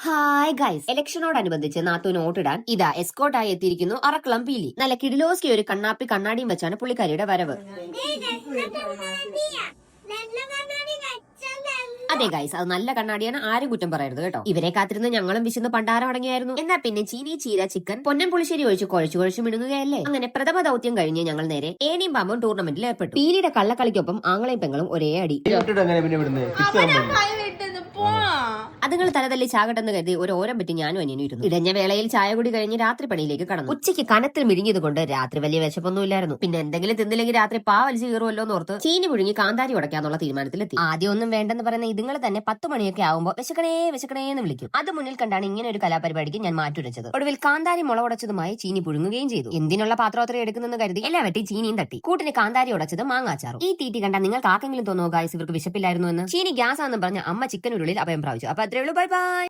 Hi guys, ഇലക്ഷനോടനുബന്ധിച്ച് നാത്തൂന് വോട്ടിടാൻ ഇതാ എസ്കോട്ടായി എത്തിയിരിക്കുന്നു അറക്കളം പീലി. നല്ല കിടിലോസ്കി ഒരു കണ്ണാപ്പി കണ്ണാടിയും വെച്ചാണ് പുള്ളിക്കാരിയുടെ വരവ്. അതെ ഗൈസ്, അത് നല്ല കണ്ണാടിയാണ്, ആരും കുറ്റം പറയരുത് കേട്ടോ. ഇവരെ കാത്തിരുന്ന് ഞങ്ങളും വിശന്ന് പണ്ടാരം അടങ്ങിയായിരുന്നു. എന്നാ പിന്നെ ചീനി ചീര ചിക്കൻ പൊന്നൻ പുളിശ്ശേരി ഒഴിച്ച് കുഴച്ചു മിണുങ്ങുകയല്ലേ. അങ്ങനെ പ്രഥമ ദൗത്യം കഴിഞ്ഞ് ഞങ്ങൾ നേരെ ഏണിയും പാമ്പും ടൂർണമെന്റിൽ ഏർപ്പെട്ടു. പീലിയുടെ കള്ളക്കളിക്കൊപ്പം ആങ്ങളെയും പെങ്ങളും ഒരേ അടി. അതുങ്ങൾ തലതല്ലി ചാകട്ടെന്ന് കരുതി ഒരു ഓരം പറ്റി ഞാനും അനിയനും ഇരുന്നു. ഇടഞ്ഞ വേളയിൽ ചായ കൂടി കഴിഞ്ഞ് രാത്രി പണിയിലേക്ക് കടന്നു. ഉച്ചയ്ക്ക് കനത്തിൽ മിഴിഞ്ഞത് കൊണ്ട് രാത്രി വലിയ വിശപ്പൊന്നുമില്ലായിരുന്നു. പിന്നെ എന്തെങ്കിലും തിന്നില്ലെങ്കിൽ രാത്രി പാവലിച്ച് കയറുമല്ലോ എന്നോർത്ത് ചീനി പുഴുങ്ങി കാന്താരി ഉടക്കാന്നുള്ള തീരുമാനത്തിലെത്തി. ആദ്യം ഒന്നും വേണ്ടെന്ന് പറയുന്ന ഇതുങ്ങൾ തന്നെ 10 മണിയൊക്കെ ആവുമ്പോൾ വിശക്കണേ എന്ന് വിളിക്കും. അത് മുന്നിൽ കണ്ടാണ് ഇങ്ങനെ ഒരു കലാപരിപാടിക്ക് ഞാൻ മാറ്റുരച്ചത്. ഒടുവിൽ കാന്താരി മുള ഉടച്ചതുമായി ചീനി പുഴുങ്ങുകയും ചെയ്തു. എന്തിനുള്ള പാത്രം അത്ര എടുക്കുന്നെന്ന് കരുതി എല്ലാ വെട്ടി ചീനിയും തട്ടി. കൂട്ടിന് കാന്താരി ഉടച്ചത് മാങ്ങാച്ചാറും. ഈ തീറ്റി കണ്ടാൽ നിങ്ങൾക്ക് ആർക്കെങ്കിലും തോന്നുക ഗായ്സ് ഇവർക്ക് വിശപ്പില്ലായിരുന്നു എന്ന്. ചീനി ഗ്യാസ് ആണെന്ന് പറഞ്ഞ അമ്മ ചിക്കൻ ഉരുളിൽ അഭയം പ്രാപിച്ചു. അപ്പൊ അത്രേ ഉള്ളൂ, ബൈ ബൈ.